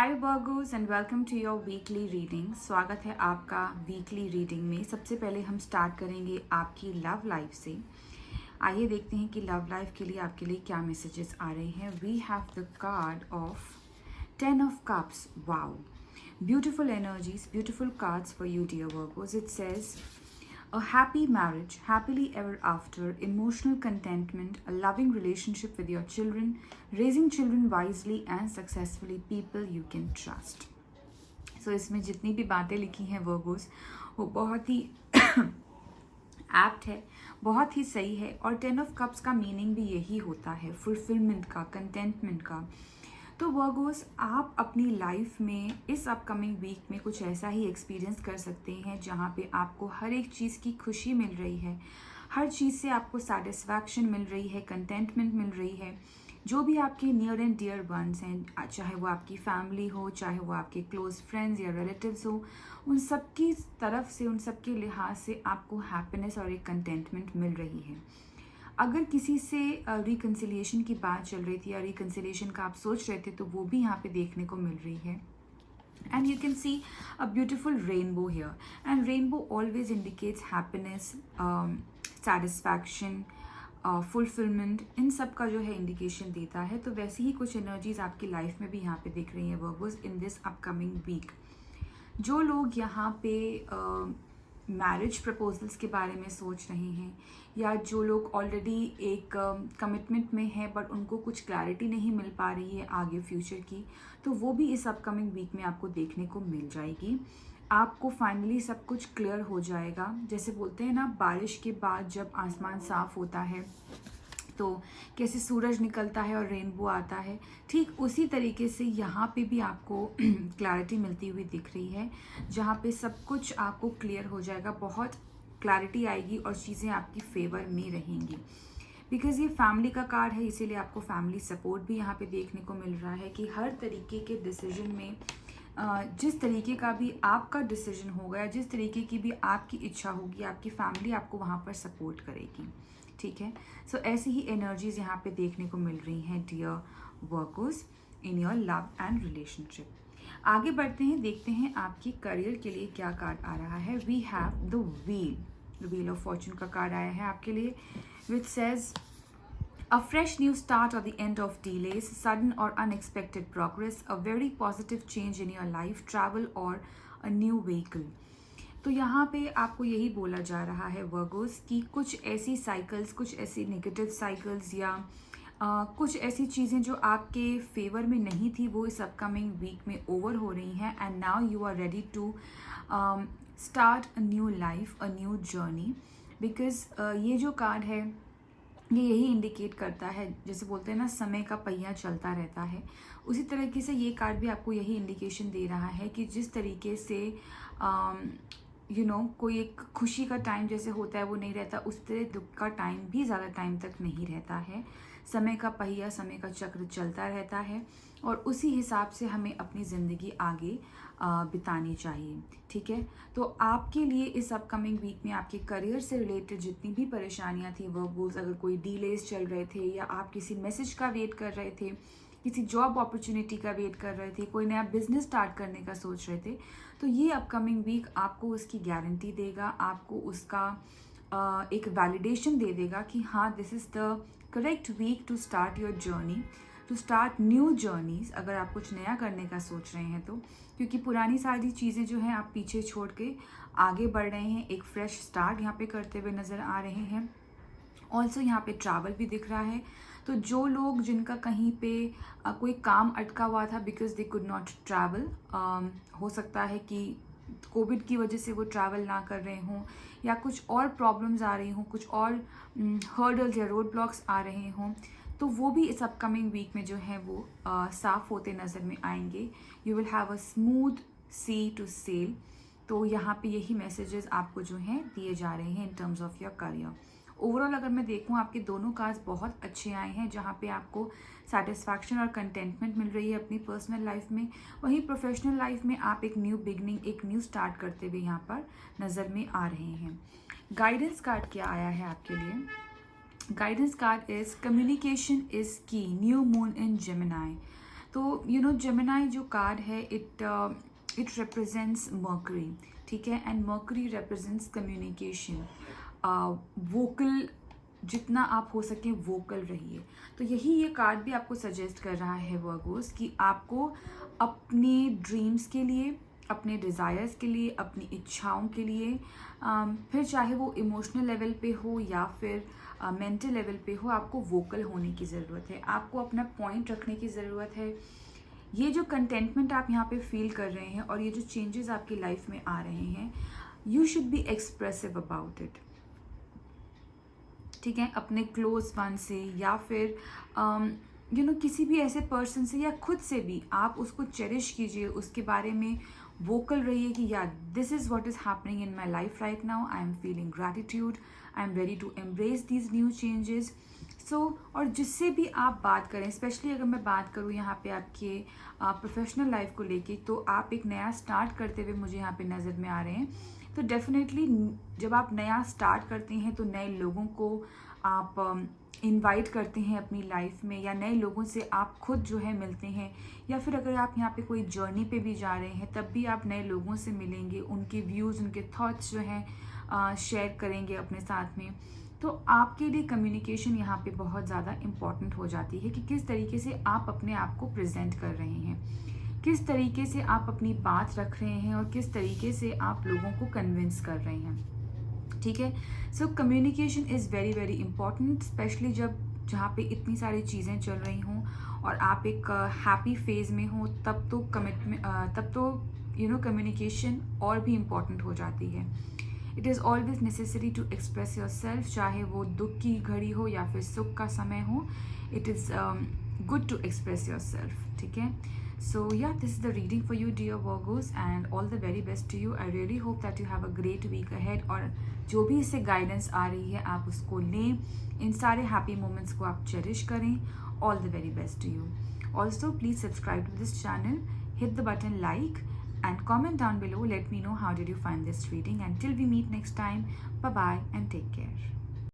Hi Virgos and welcome to your weekly reading. स्वागत है आपका वीकली रीडिंग में। सबसे पहले हम स्टार्ट करेंगे आपकी लव लाइफ से। आइए देखते हैं कि लव लाइफ के लिए आपके लिए क्या मैसेजेस आ रहे हैं। We have the card of 10 of cups. Wow, beautiful energies, beautiful cards for you, dear Virgos. It says a happy marriage, happily ever after, emotional contentment, a loving relationship with your children, raising children wisely and successfully, people you can trust. So इसमें जितनी भी बातें लिखी हैं Virgo's वो बहुत ही apt है, बहुत ही सही है। और 10 ऑफ कप्स का मीनिंग भी यही होता है, फुलफिलमेंट का, कंटेंटमेंट का। तो वर्गोस, आप अपनी लाइफ में इस अपकमिंग वीक में कुछ ऐसा ही एक्सपीरियंस कर सकते हैं जहाँ पे आपको हर एक चीज़ की खुशी मिल रही है, हर चीज़ से आपको सेटिस्फैक्शन मिल रही है, कंटेंटमेंट मिल रही है। जो भी आपके नियर एंड डियर वंस हैं, चाहे वो आपकी फैमिली हो, चाहे वो आपके क्लोज फ्रेंड्स या रिलेटिव्स हो, उन सब की तरफ से, उन सब के लिहाज से आपको हैप्पीनेस और एक कंटेंटमेंट मिल रही है। अगर किसी से रिकन्सिलिएशन की बात चल रही थी या रिकन्सिलिएशन का आप सोच रहे थे, तो वो भी यहाँ पे देखने को मिल रही है। And you can see a beautiful rainbow here, and rainbow always indicates happiness, satisfaction, fulfilment, इन सब का जो है इंडिकेशन देता है। तो वैसी ही कुछ एनर्जीज आपकी लाइफ में भी यहाँ पे दिख रही हैं Virgos in this upcoming week. जो लोग यहाँ पे मैरिज प्रपोजल्स के बारे में सोच रहे हैं, या जो लोग ऑलरेडी एक कमिटमेंट में हैं बट उनको कुछ क्लैरिटी नहीं मिल पा रही है आगे फ्यूचर की, तो वो भी इस अपकमिंग वीक में आपको देखने को मिल जाएगी। आपको फाइनली सब कुछ क्लियर हो जाएगा। जैसे बोलते हैं ना, बारिश के बाद जब आसमान साफ होता है तो कैसे सूरज निकलता है और रेनबो आता है, ठीक उसी तरीके से यहाँ पे भी आपको क्लैरिटी मिलती हुई दिख रही है, जहाँ पे सब कुछ आपको क्लियर हो जाएगा, बहुत क्लैरिटी आएगी और चीज़ें आपकी फेवर में रहेंगी। बिकॉज ये फैमिली का कार्ड है, इसीलिए आपको फैमिली सपोर्ट भी यहाँ पे देखने को मिल रहा है कि हर तरीके के डिसीजन में, जिस तरीके का भी आपका डिसीजन होगा या जिस तरीके की भी आपकी इच्छा होगी, आपकी फैमिली आपको वहाँ पर सपोर्ट करेगी। ठीक है, सो ऐसी ही एनर्जीज यहाँ पे देखने को मिल रही हैं dear Virgos in your love and relationship. आगे बढ़ते हैं, देखते हैं आपके करियर के लिए क्या कार्ड आ रहा है। We have the wheel of fortune का कार्ड आया है आपके लिए, which says a fresh new start or the end of delays, sudden or unexpected progress, a very positive change in your life, travel or a new vehicle. तो यहाँ पे आपको यही बोला जा रहा है वर्गोस कि कुछ ऐसी साइकिल्स, कुछ ऐसी नेगेटिव साइकिल्स या कुछ ऐसी चीज़ें जो आपके फेवर में नहीं थी, वो इस अपकमिंग वीक में ओवर हो रही हैं। And now you are ready to start a new life, a new journey. Because ये जो कार्ड है ये यही इंडिकेट करता है, जैसे बोलते हैं ना, समय का पहिया चलता रहता है, उसी तरीके से ये कार्ड भी आपको यही इंडिकेशन दे रहा है कि जिस तरीके से कोई एक खुशी का टाइम जैसे होता है वो नहीं रहता, उस तरह दुख का टाइम भी ज़्यादा टाइम तक नहीं रहता है। समय का पहिया, समय का चक्र चलता रहता है और उसी हिसाब से हमें अपनी ज़िंदगी आगे बितानी चाहिए। ठीक है, तो आपके लिए इस अपकमिंग वीक में आपके करियर से रिलेटेड जितनी भी परेशानियां थी वर्गोस, अगर कोई डीलेज चल रहे थे या आप किसी मैसेज का वेट कर रहे थे, किसी जॉब अपॉर्चुनिटी का वेट कर रहे थे, कोई नया बिजनेस स्टार्ट करने का सोच रहे थे, तो ये अपकमिंग वीक आपको उसकी गारंटी देगा, आपको उसका एक वैलिडेशन दे देगा कि हाँ, this is the correct week to start your journey, to start new journeys. अगर आप कुछ नया करने का सोच रहे हैं तो, क्योंकि पुरानी सारी चीज़ें जो हैं आप पीछे छोड़ के आगे बढ़ रहे हैं, एक फ्रेश स्टार्ट यहाँ पे करते हुए नज़र आ रहे हैं। ऑल्सो यहाँ पे ट्रैवल भी दिख रहा है। तो जो लोग जिनका कहीं पे कोई काम अटका हुआ था because they could not travel, हो सकता है कि कोविड की वजह से वो ट्रैवल ना कर रहे हों या कुछ और प्रॉब्लम्स आ रही हों, कुछ और हर्डल्स या रोड ब्लॉक्स आ रहे हों, तो वो भी इस अपकमिंग वीक में जो है वो साफ होते नज़र में आएंगे। You will have a smooth sea to sail. तो यहाँ पे यही मैसेजेस आपको जो हैं दिए जा रहे हैं in terms of your career. Overall अगर मैं देखूँ, आपके दोनों कार्ड्स बहुत अच्छे आए हैं, जहाँ पे आपको सेटिस्फैक्शन और कंटेंटमेंट मिल रही है अपनी पर्सनल लाइफ में। वहीं प्रोफेशनल लाइफ में आप एक न्यू बिगनिंग, एक न्यू स्टार्ट करते हुए यहाँ पर नज़र में आ रहे हैं। गाइडेंस कार्ड क्या आया है आपके लिए? Guidance card is communication is की, न्यू मून इन जेमिनाई। तो जेमिनाई जो कार्ड है इट रिप्रेजेंट्स मर्करी, ठीक है, and mercury represents communication, vocal, जितना आप हो सके वोकल रहिए। तो यही ये कार्ड भी आपको सजेस्ट कर रहा है वर्गोस कि आपको अपने ड्रीम्स के लिए, अपने डिज़ायर्स के लिए, अपनी इच्छाओं के लिए, फिर चाहे वो इमोशनल लेवल पे हो या फिर मेंटल लेवल पे हो, आपको वोकल होने की ज़रूरत है, आपको अपना पॉइंट रखने की ज़रूरत है। ये जो कंटेंटमेंट आप यहाँ पे फील कर रहे हैं और ये जो चेंजेस आपकी लाइफ में आ रहे हैं, you should be expressive about it, ठीक है, अपने क्लोज वन से या फिर किसी भी ऐसे पर्सन से या खुद से भी आप उसको चेरिश कीजिए, उसके बारे में वोकल रहिए कि या this is what is happening in my life right now, I am feeling gratitude, I am ready to embrace these new changes. So और जिससे भी आप बात करें, स्पेशली अगर मैं बात करूँ यहाँ पे आपके प्रोफेशनल लाइफ को लेके, तो आप एक नया स्टार्ट करते हुए मुझे यहाँ पे नज़र में आ रहे हैं। तो डेफिनेटली जब आप नया स्टार्ट करते हैं तो नए लोगों को आप इनवाइट करते हैं अपनी लाइफ में, या नए लोगों से आप खुद जो है मिलते हैं, या फिर अगर आप यहाँ पे कोई जर्नी पे भी जा रहे हैं तब भी आप नए लोगों से मिलेंगे, उनके व्यूज़, उनके थॉट्स जो हैं शेयर करेंगे अपने साथ में। तो आपके लिए कम्युनिकेशन यहाँ पे बहुत ज़्यादा इम्पॉर्टेंट हो जाती है कि किस तरीके से आप अपने आप को प्रेजेंट कर रहे हैं, किस तरीके से आप अपनी बात रख रहे हैं और किस तरीके से आप लोगों को कन्विंस कर रहे हैं, ठीक है। So communication is very very important, specially जहाँ पे इतनी सारी चीज़ें चल रही हों और आप एक हैप्पी फेज़ में हो, तब तो कम्युनिकेशन और भी इम्पॉर्टेंट हो जाती है। It is always necessary to express yourself, चाहे वो दुख की घड़ी हो या फिर सुख का समय हो, it is good to express yourself, ठीक है। So yeah, this is the reading for you, dear Virgos, and all the very best to you. I really hope that you have a great week ahead, और जो भी इससे guidance आ रही है आप उसको लें, इन सारे हैप्पी मोमेंट्स को आप चेरिश करें। All the very best to you. Also, please subscribe to this channel, hit the button like, and comment down below. Let me know how did you find this reading. Until we meet next time, bye bye and take care.